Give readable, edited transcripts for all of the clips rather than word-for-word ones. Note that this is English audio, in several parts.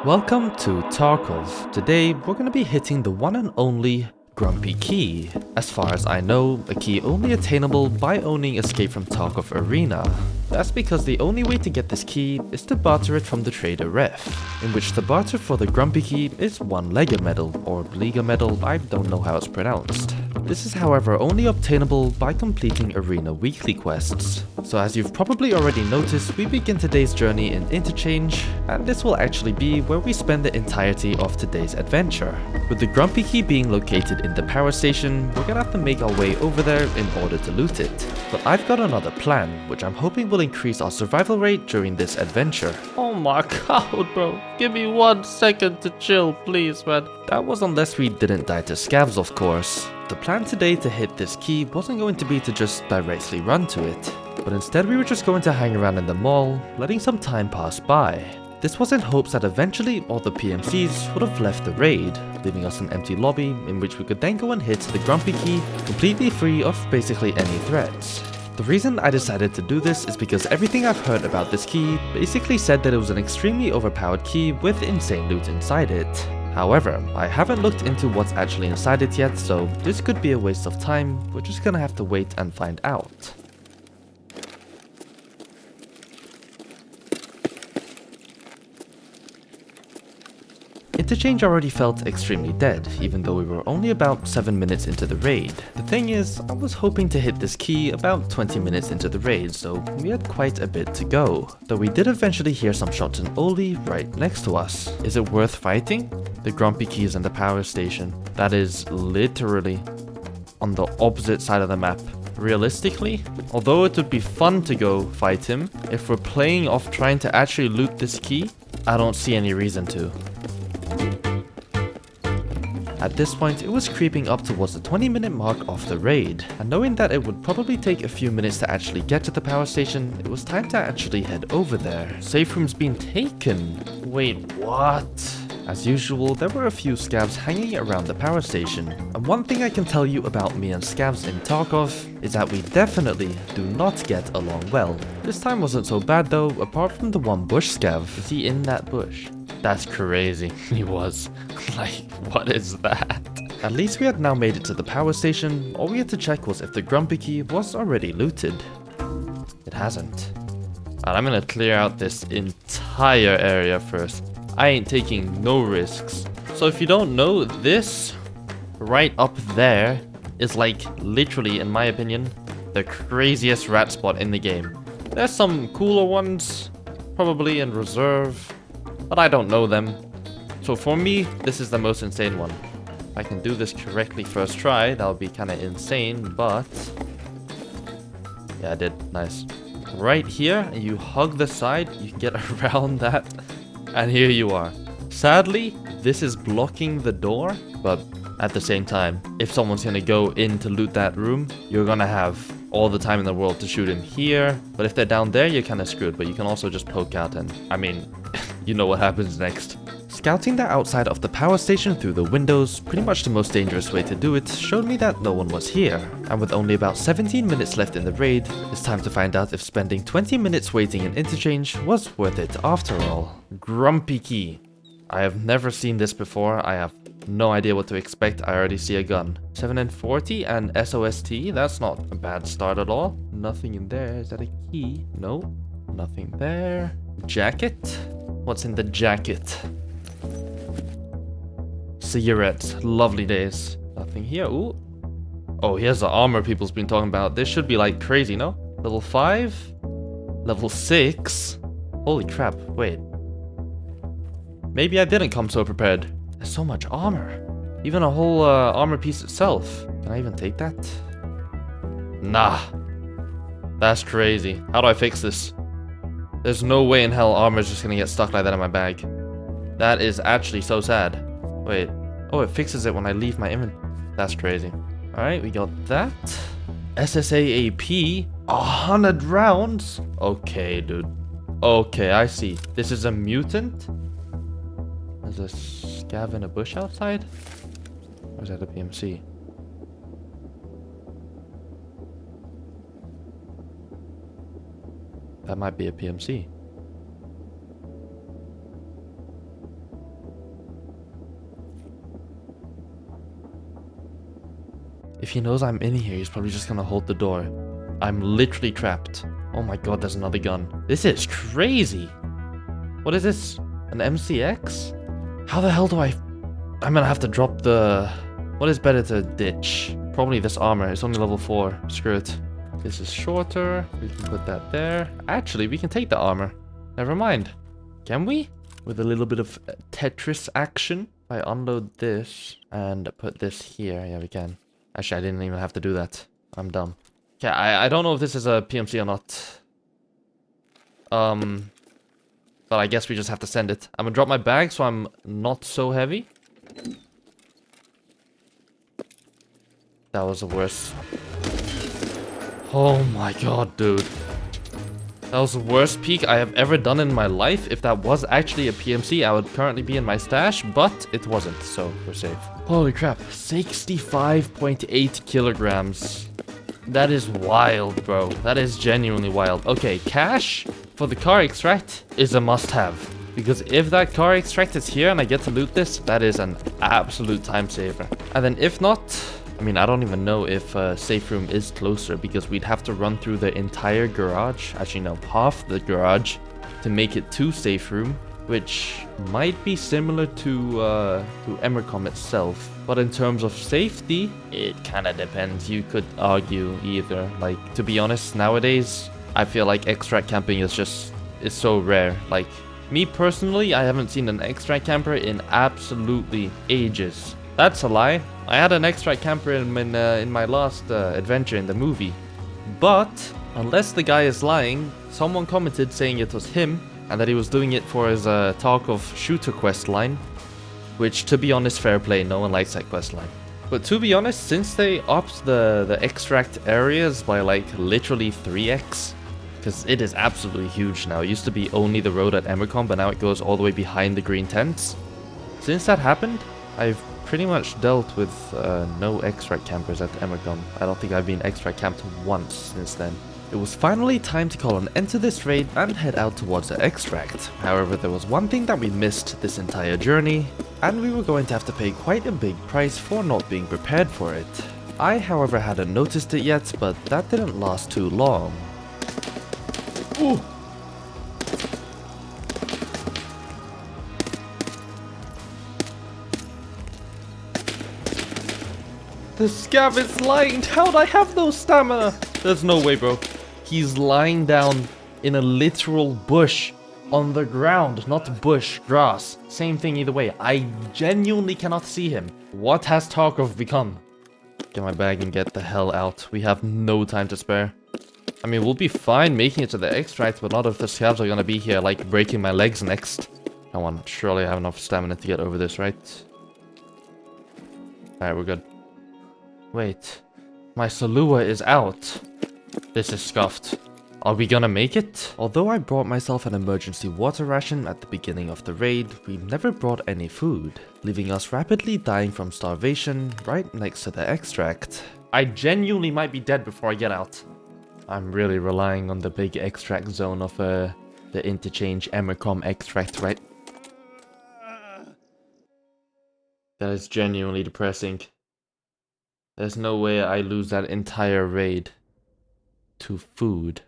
Welcome to Tarkov. Today we're going to be hitting the one and only Grumpy Key. As far as I know, a key only attainable by owning Escape from Tarkov Arena. That's because the only way to get this key is to barter it from the trader Ref, in which the barter for the Grumpy Key is 1 Lega medal, or Liga medal, I don't know how it's pronounced. This is however only obtainable by completing arena weekly quests. So as you've probably already noticed, we begin today's journey in Interchange, and this will actually be where we spend the entirety of today's adventure. With the Grumpy Key being located in the power station, we're gonna have to make our way over there in order to loot it. But I've got another plan, which I'm hoping will increase our survival rate during this adventure. Oh my god, bro. Give me 1 second to chill, please, man. That was unless we didn't die to scavs, of course. The plan today to hit this key wasn't going to be to just directly run to it, but instead we were just going to hang around in the mall, letting some time pass by. This was in hopes that eventually all the PMCs would have left the raid, leaving us an empty lobby in which we could then go and hit the Grumpy Key completely free of basically any threats. The reason I decided to do this is because everything I've heard about this key basically said that it was an extremely overpowered key with insane loot inside it. However, I haven't looked into what's actually inside it yet, so this could be a waste of time. We're just gonna have to wait and find out. Interchange already felt extremely dead, even though we were only about 7 minutes into the raid. The thing is, I was hoping to hit this key about 20 minutes into the raid, so we had quite a bit to go. Though we did eventually hear some shots in Oli right next to us. Is it worth fighting? The Grumpy Key is in the power station. That is literally on the opposite side of the map. Realistically, although it would be fun to go fight him, if we're playing off trying to actually loot this key, I don't see any reason to. At this point, it was creeping up towards the 20-minute mark of the raid, and knowing that it would probably take a few minutes to actually get to the power station, it was time to actually head over there. Safe room's been taken. Wait, what? As usual, there were a few scavs hanging around the power station, and one thing I can tell you about me and scavs in Tarkov is that we definitely do not get along well. This time wasn't so bad though, apart from the one bush scav. Is he in that bush? That's crazy. He was. Like, what is that? At least we had now made it to the power station. All we had to check was if the Grumpy Key was already looted. It hasn't. And I'm gonna clear out this entire area first. I ain't taking no risks. So if you don't know, this right up there is like literally, in my opinion, the craziest rat spot in the game. There's some cooler ones, probably in reserve, but I don't know them. So for me, this is the most insane one. If I can do this correctly first try, that would be kind of insane, but yeah, I did. Nice. Right here, and you hug the side, you can get around that, and here you are. Sadly, this is blocking the door, but at the same time, if someone's gonna go in to loot that room, you're gonna have all the time in the world to shoot him here. But if they're down there, you're kind of screwed, but you can also just poke out and, I mean, you know what happens next. Scouting the outside of the power station through the windows, pretty much the most dangerous way to do it, showed me that no one was here. And with only about 17 minutes left in the raid, it's time to find out if spending 20 minutes waiting in Interchange was worth it after all. Grumpy Key. I have never seen this before. I have no idea what to expect. I already see a gun. 740 and SOST, that's not a bad start at all. Nothing in there. Is that a key? No, nothing there. Jacket? What's in the jacket? Cigarettes. Lovely days. Nothing here. Ooh. Oh, here's the armor people's been talking about. This should be like crazy, no? Level 5? Level 6? Holy crap. Wait. Maybe I didn't come so prepared. There's so much armor. Even a whole armor piece itself. Can I even take that? Nah. That's crazy. How do I fix this? There's no way in hell armor's just gonna get stuck like that in my bag. That is actually so sad. Wait. Oh, it fixes it when I leave my inventory. That's crazy. Alright, we got that. SSAAP. 100 rounds? Okay, dude. Okay, I see. This is a mutant? There's a scav in a bush outside? Or is that a PMC? That might be a PMC. he knows I'm in here, he's probably just gonna hold the door. I'm literally trapped. Oh my god, there's another gun. This is crazy. What is this? An MCX? How the hell do I'm gonna have to drop the... What is better to ditch? Probably this armor. It's only level 4. Screw it. This is shorter. We can put that there. Actually, we can take the armor. Never mind. Can we? With a little bit of Tetris action. If I unload this and put this here. Yeah, we can. Actually, I didn't even have to do that. I'm dumb. Okay, I don't know if this is a PMC or not. But I guess we just have to send it. I'm gonna drop my bag so I'm not so heavy. That was the worst. Oh my god, dude. That was the worst peek I have ever done in my life. If that was actually a PMC, I would currently be in my stash, but it wasn't, so we're safe. Holy crap, 65.8 kilograms. That is wild, bro. That is genuinely wild. Okay, cash for the car extract is a must-have. Because if that car extract is here and I get to loot this, that is an absolute time saver. And then if not... I mean, I don't even know if safe room is closer because we'd have to run through the entire garage, actually no, half the garage, to make it to safe room, which might be similar to Emercom itself. But in terms of safety, it kind of depends. You could argue either. Like, to be honest, nowadays, I feel like extract camping is so rare. Like, me personally, I haven't seen an extract camper in absolutely ages. That's a lie. I had an extract camper in my last adventure in the movie. But, unless the guy is lying, someone commented saying it was him, and that he was doing it for his Tarkov shooter quest line. Which, to be honest, fair play, no one likes that quest line. But to be honest, since they upped the extract areas by like literally 3x, because it is absolutely huge now. It used to be only the road at Emercom, but now it goes all the way behind the green tents. Since that happened, I've pretty much dealt with no extract campers at Emercom. I don't think I've been extract camped once since then. It was finally time to call an end to this raid and head out towards the extract. However, there was one thing that we missed this entire journey, and we were going to have to pay quite a big price for not being prepared for it. I, however, hadn't noticed it yet, but that didn't last too long. Ooh. The scav is lying down. I have no stamina. There's no way, bro. He's lying down in a literal bush on the ground, not bush, grass. Same thing either way. I genuinely cannot see him. What has Tarkov become? Get my bag and get the hell out. We have no time to spare. I mean, we'll be fine making it to the extract, but not if the scavs are gonna be here, like, breaking my legs next. Come on, surely I have enough stamina to get over this, right? Alright, we're good. Wait, my Salua is out. This is scuffed. Are we gonna make it? Although I brought myself an emergency water ration at the beginning of the raid, we never brought any food, leaving us rapidly dying from starvation right next to the extract. I genuinely might be dead before I get out. I'm really relying on the big extract zone of the Interchange Emercom extract, right? That is genuinely depressing. There's no way I lose that entire raid to food.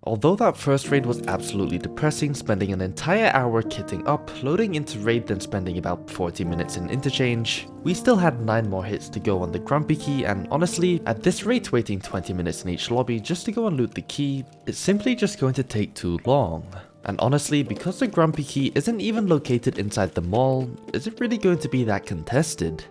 Although that first raid was absolutely depressing, spending an entire hour kitting up, loading into raid, then spending about 40 minutes in Interchange, we still had 9 more hits to go on the Grumpy Key, and honestly, at this rate waiting 20 minutes in each lobby just to go and loot the key, it's simply just going to take too long. And honestly, because the Grumpy Key isn't even located inside the mall, is it really going to be that contested?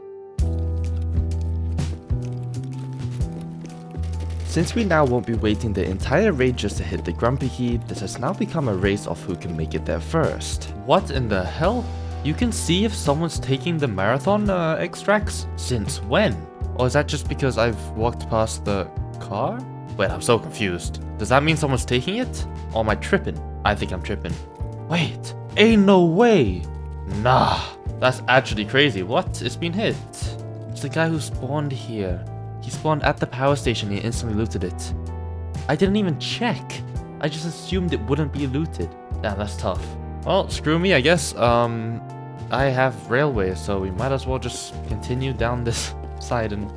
Since we now won't be waiting the entire raid just to hit the Grumpy Key, this has now become a race of who can make it there first. What in the hell? You can see if someone's taking the marathon extracts? Since when? Or is that just because I've walked past the car? Wait, I'm so confused. Does that mean someone's taking it? Or am I tripping? I think I'm tripping. Wait, ain't no way! Nah, that's actually crazy. What? It's been hit. It's the guy who spawned here. He spawned at the power station and he instantly looted it. I didn't even check. I just assumed it wouldn't be looted. Damn, that's tough. Well, screw me, I guess. I have railway, so we might as well just continue down this side and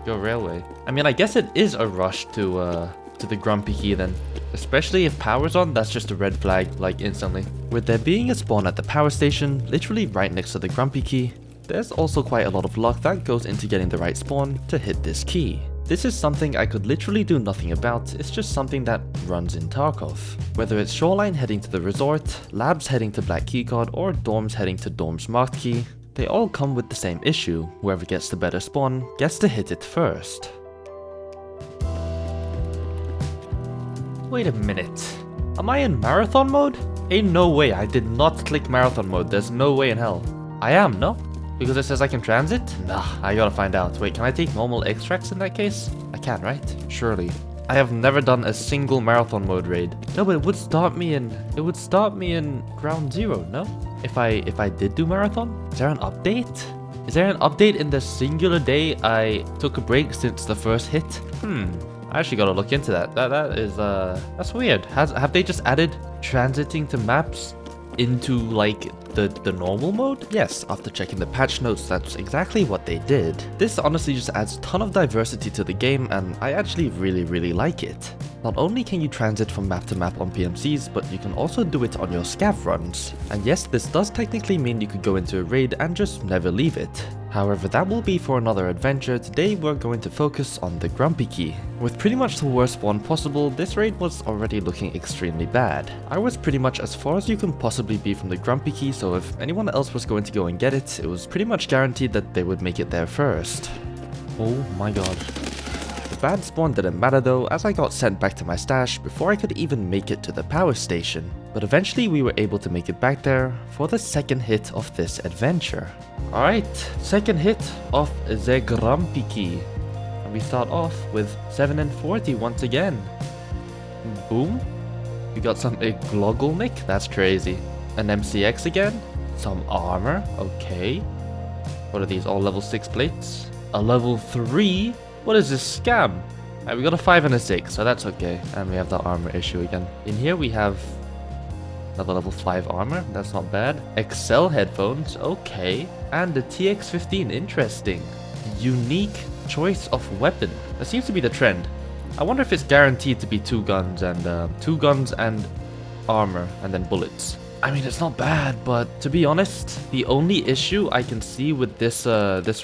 Go railway. I mean, I guess it is a rush to the Grumpy Key then. Especially if power's on, that's just a red flag, like instantly. With there being a spawn at the power station, literally right next to the Grumpy Key, there's also quite a lot of luck that goes into getting the right spawn to hit this key. This is something I could literally do nothing about, it's just something that runs in Tarkov. Whether it's Shoreline heading to the resort, labs heading to black keycard, or dorms heading to dorms marked key, they all come with the same issue. Whoever gets the better spawn gets to hit it first. Wait a minute. Am I in marathon mode? Ain't no way, I did not click marathon mode, there's no way in hell. I am, no? Because it says I can transit? Nah, I gotta find out. Wait, can I take normal extracts in that case? I can, right? Surely. I have never done a single marathon mode raid. No, but it would start me in ground zero, no? If I did do marathon? Is there an update? Is there an update in the singular day I took a break since the first hit? I actually gotta look into that. That is that's weird. Have they just added transiting to maps into like the normal mode? Yes, after checking the patch notes, that's exactly what they did. This honestly just adds a ton of diversity to the game, and I actually really like it. Not only can you transit from map to map on PMCs, but you can also do it on your scav runs. And yes, this does technically mean you could go into a raid and just never leave it. However, that will be for another adventure. Today we're going to focus on the Grumpy Key. With pretty much the worst spawn possible, this raid was already looking extremely bad. I was pretty much as far as you can possibly be from the Grumpy Key, so if anyone else was going to go and get it, it was pretty much guaranteed that they would make it there first. Oh my god. The bad spawn didn't matter though, as I got sent back to my stash before I could even make it to the power station. But eventually we were able to make it back there for the second hit of this adventure. Alright, second hit of the Grumpy Key. And we start off with 7 and 40 once again. Boom. We got some Glogglenik, that's crazy. An MCX again. Some armor, okay. What are these, all level 6 plates? A level 3? What is this scam? Alright, we got a 5 and a 6, so that's okay. And we have the armor issue again. In here we have another level 5 armor, that's not bad. Excel headphones, okay. And the TX-15, interesting. Unique choice of weapon. That seems to be the trend. I wonder if it's guaranteed to be 2 guns and armor and then bullets. I mean, it's not bad, but to be honest, the only issue I can see with this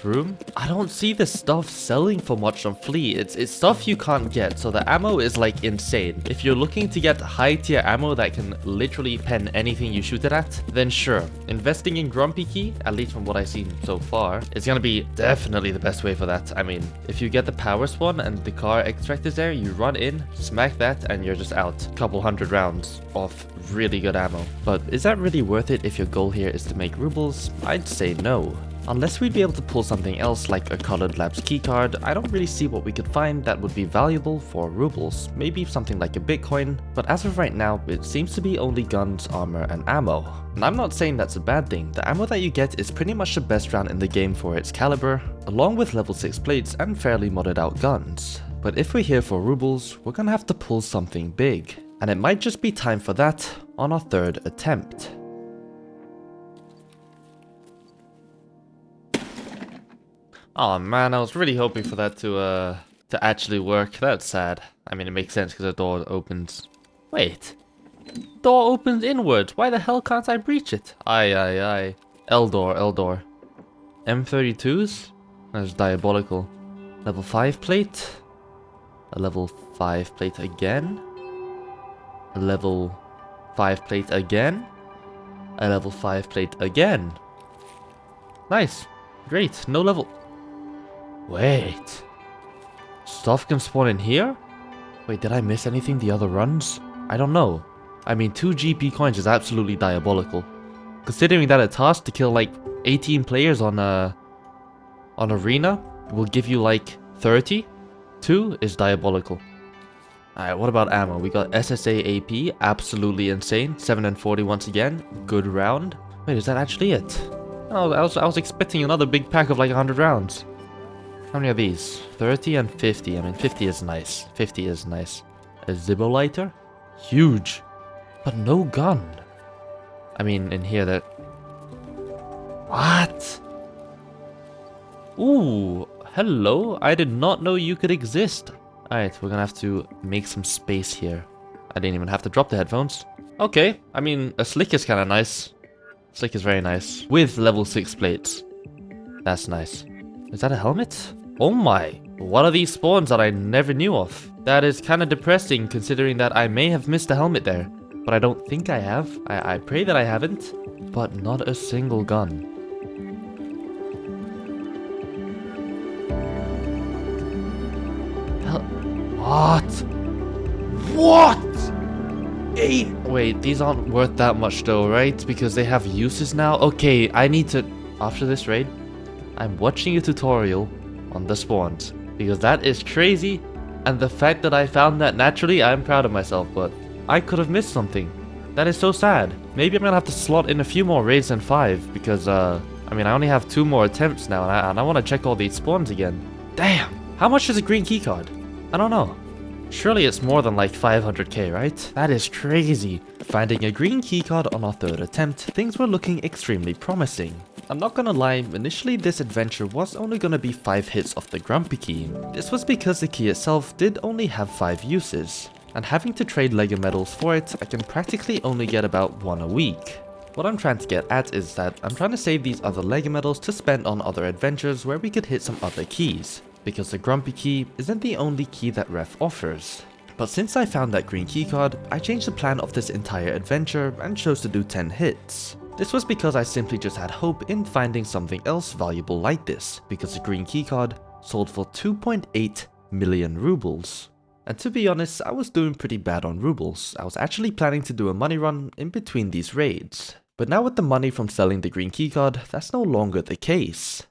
room, I don't see this stuff selling for much on Flea. It's stuff you can't get, so the ammo is like insane. If you're looking to get high tier ammo that can literally pen anything you shoot it at, then sure, investing in Grumpy Key, at least from what I've seen so far, is gonna be definitely the best way for that. I mean, if you get the power spawn and the car extract is there, you run in, smack that, and you're just out. Couple hundred rounds of really good ammo. But is that really worth it if your goal here is to make rubles? I'd say no. Unless we'd be able to pull something else like a colored labs keycard, I don't really see what we could find that would be valuable for rubles. Maybe something like a Bitcoin, but as of right now, it seems to be only guns, armor, and ammo. And I'm not saying that's a bad thing. The ammo that you get is pretty much the best round in the game for its caliber, along with level 6 plates and fairly modded out guns. But if we're here for rubles, we're gonna have to pull something big. And it might just be time for that on our third attempt. Oh man, I was really hoping for that to actually work. That's sad. I mean, it makes sense because the door opens. Wait. Door opens inwards. Why the hell can't I breach it? Aye. L door. M32s? That's diabolical. Level 5 plate. A level 5 plate again. A level 5 plate again. A level 5 plate again. Nice. Great. No level. Wait. Stuff can spawn in here? Wait, did I miss anything the other runs? I don't know. I mean, 2 GP coins is absolutely diabolical. Considering that a task to kill like 18 players on arena will give you like 30. 2 is diabolical. Alright, what about ammo? We got SSA AP, absolutely insane. 7 and 40 once again. Good round. Wait, is that actually it? Oh, I was expecting another big pack of like 100 rounds. How many are these? 30 and 50. I mean, 50 is nice. 50 is nice. A Zippo lighter? Huge. But no gun. I mean, in here that... What? Ooh. hello. I did not know you could exist. Alright, we're gonna have to make some space here. I didn't even have to drop the headphones. Okay, I mean, a slick is kind of nice. Slick is very nice. With level 6 plates. That's nice. Is that a helmet? Oh my, what are these spawns that I never knew of? That is kind of depressing considering that I may have missed a helmet there. But I don't think I have. I pray that I haven't. But not a single gun. What? What? 8? Wait, these aren't worth that much though, right? Because they have uses now? Okay, I need to... After this raid, I'm watching a tutorial on the spawns. Because that is crazy. And the fact that I found that naturally, I'm proud of myself. But I could have missed something. That is so sad. Maybe I'm gonna have to slot in a few more raids than 5. Because, I mean, I only have 2 more attempts now. And I want to check all these spawns again. Damn! How much is a green keycard? I don't know. Surely it's more than like 500k, right? That is crazy. Finding a green keycard on our 3rd attempt, things were looking extremely promising. I'm not gonna lie, initially this adventure was only gonna be 5 hits off the grumpy key. This was because the key itself did only have 5 uses. And having to trade Lego medals for it, I can practically only get about 1 a week. What I'm trying to get at is that I'm trying to save these other Lego medals to spend on other adventures where we could hit some other keys. Because the grumpy key isn't the only key that Ref offers. But since I found that green keycard, I changed the plan of this entire adventure and chose to do 10 hits. This was because I simply just had hope in finding something else valuable like this, because the green keycard sold for 2.8 million rubles. And to be honest, I was doing pretty bad on rubles. I was actually planning to do a money run in between these raids. But now with the money from selling the green keycard, that's no longer the case.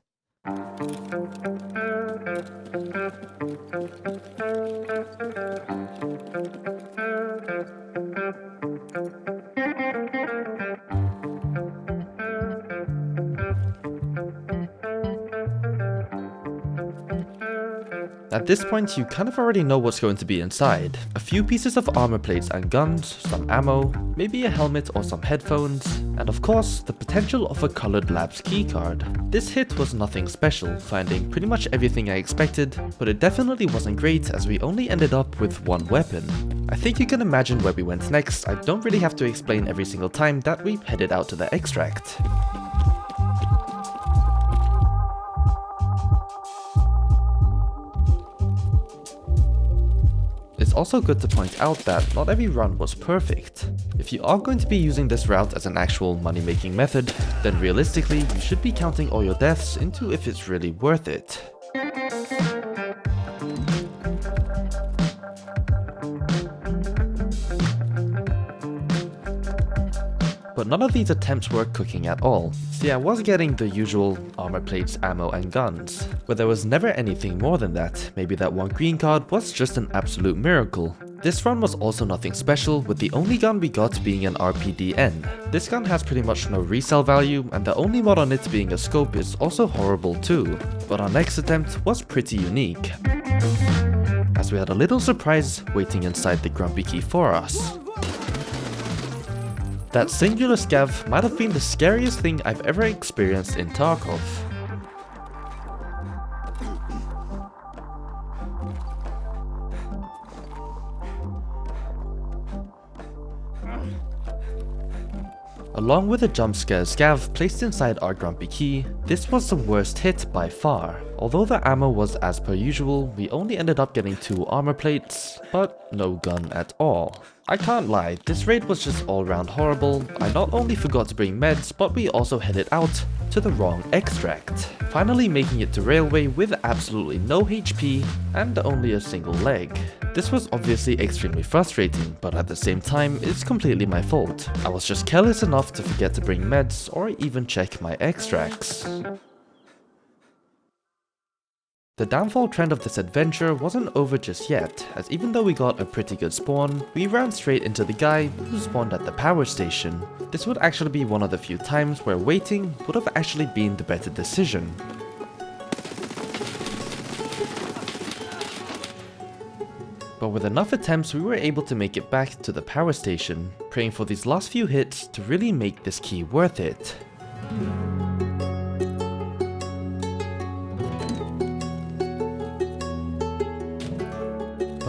At this point, you kind of already know what's going to be inside. A few pieces of armor plates and guns, some ammo, maybe a helmet or some headphones, and of course, the potential of a colored labs keycard. This hit was nothing special, finding pretty much everything I expected, but it definitely wasn't great as we only ended up with 1 weapon. I think you can imagine where we went next. I don't really have to explain every single time that we headed out to the extract. It's also good to point out that not every run was perfect. If you are going to be using this route as an actual money-making method, then realistically you should be counting all your deaths into if it's really worth it. But none of these attempts were cooking at all. See, I was getting the usual armor plates, ammo and guns, but there was never anything more than that. Maybe that 1 green card was just an absolute miracle. This run was also nothing special, with the only gun we got being an RPDN. This gun has pretty much no resale value, and the only mod on it being a scope is also horrible too. But our next attempt was pretty unique, as we had a little surprise waiting inside the grumpy key for us. That singular scav might have been the scariest thing I've ever experienced in Tarkov. Along with a jump scare scav placed inside our grumpy key, this was the worst hit by far. Although the ammo was as per usual, we only ended up getting 2 armor plates, but no gun at all. I can't lie, this raid was just all round horrible. I not only forgot to bring meds, but we also headed out to the wrong extract, finally making it to railway with absolutely no HP and only a single leg. This was obviously extremely frustrating, but at the same time, it's completely my fault. I was just careless enough to forget to bring meds or even check my extracts. The downfall trend of this adventure wasn't over just yet, as even though we got a pretty good spawn, we ran straight into the guy who spawned at the power station. This would actually be one of the few times where waiting would have actually been the better decision. But with enough attempts, we were able to make it back to the power station, praying for these last few hits to really make this key worth it.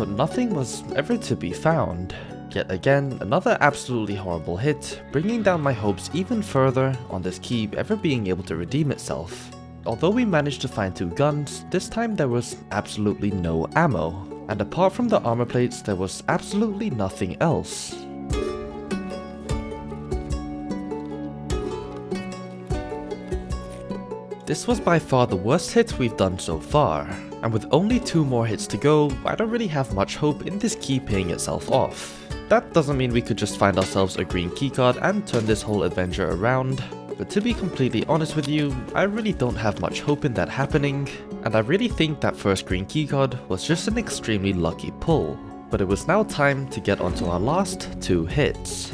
but nothing was ever to be found. Yet again, another absolutely horrible hit, bringing down my hopes even further on this key ever being able to redeem itself. Although we managed to find 2 guns, this time there was absolutely no ammo, and apart from the armor plates there was absolutely nothing else. This was by far the worst hit we've done so far, and with only 2 more hits to go, I don't really have much hope in this key paying itself off. That doesn't mean we could just find ourselves a green keycard and turn this whole adventure around, but to be completely honest with you, I really don't have much hope in that happening, and I really think that first green keycard was just an extremely lucky pull. But it was now time to get onto our last 2 hits.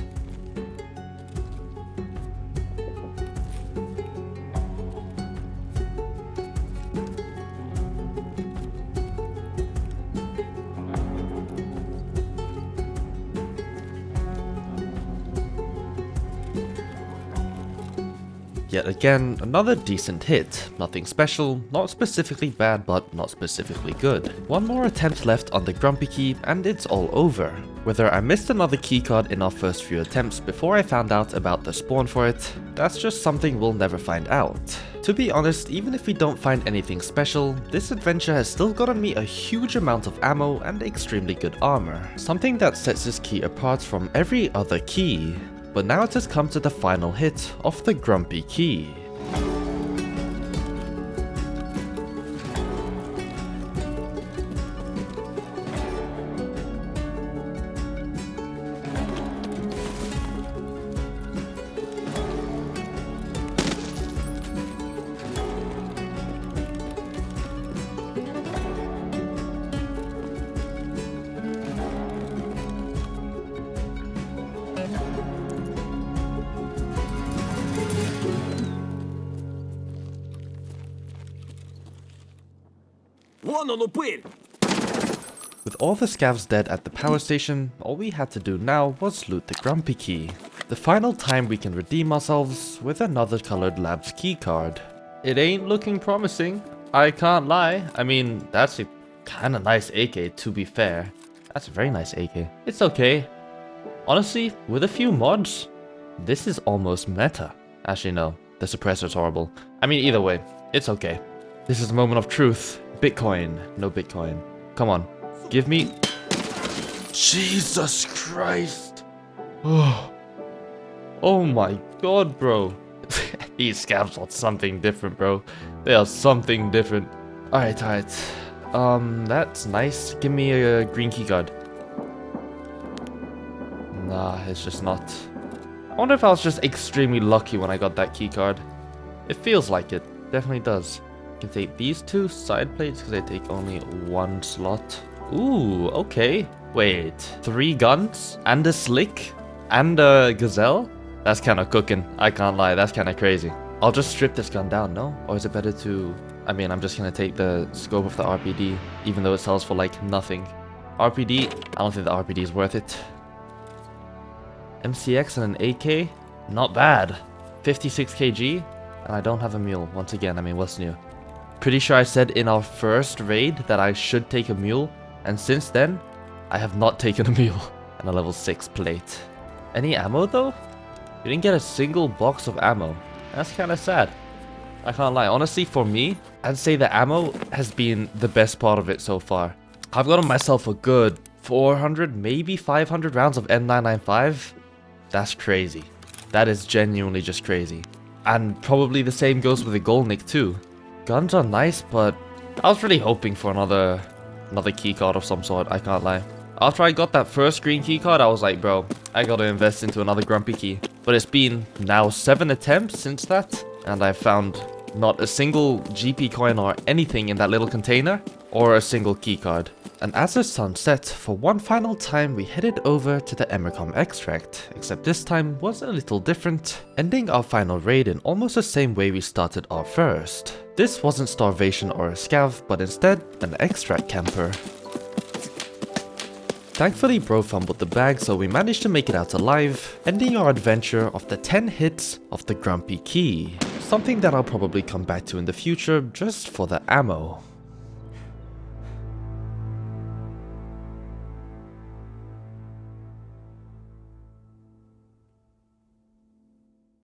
Yet again, another decent hit. Nothing special, not specifically bad, but not specifically good. 1 more attempt left on the Grumpy Key and it's all over. Whether I missed another keycard in our first few attempts before I found out about the spawn for it, that's just something we'll never find out. To be honest, even if we don't find anything special, this adventure has still gotten me a huge amount of ammo and extremely good armor. Something that sets this key apart from every other key. But now it has come to the final hit of the Grumpy Key. With all the scavs dead at the power station, all we had to do now was loot the Grumpy Key. The final time we can redeem ourselves with another colored lab's keycard. It ain't looking promising, I can't lie. I mean, that's a kinda nice AK, to be fair. That's a very nice AK. It's okay. Honestly, with a few mods, This is almost meta. actually no, The suppressor's horrible. I mean either way, it's okay. This is a moment of truth. Bitcoin. No Bitcoin. Come on. Give me... Jesus Christ. Oh my god, bro. These scavs are something different, bro. They are something different. Alright. That's nice. Give me a green keycard. Nah, it's just not. I wonder if I was just extremely lucky when I got that keycard. It feels like it. Definitely does. I can take these 2 side plates because they take only 1 slot. Ooh, okay. Wait, 3 guns? And a slick? And a gazelle? That's kind of cooking. I can't lie, that's kind of crazy. I'll just strip this gun down, no? Or is it better to... I mean, I'm just going to take the scope of the RPD, even though it sells for like nothing. RPD, I don't think the RPD is worth it. MCX and an AK? Not bad. 56 kg? And I don't have a mule. Once again, I mean, what's new? Pretty sure I said in our first raid that I should take a mule, and since then, I have not taken a mule. And a level 6 plate. Any ammo though? We didn't get a single box of ammo. That's kind of sad. I can't lie. Honestly, for me, I'd say the ammo has been the best part of it so far. I've gotten myself a good 400, maybe 500 rounds of M995. That's crazy. That is genuinely just crazy. And probably the same goes with the Golnik too. Guns are nice, but I was really hoping for another keycard of some sort, I can't lie. After I got that first green keycard, I was like, bro, I gotta invest into another Grumpy Key. But it's been now 7 attempts since that, and I've found not a single GP coin or anything in that little container, or a single keycard. And as the sun set, for one final time we headed over to the Emercom extract, except this time was a little different, ending our final raid in almost the same way we started our first. This wasn't starvation or a scav, but instead an extract camper. Thankfully bro fumbled the bag, so we managed to make it out alive, ending our adventure of the 10 hits of the Grumpy Key. Something that I'll probably come back to in the future just for the ammo.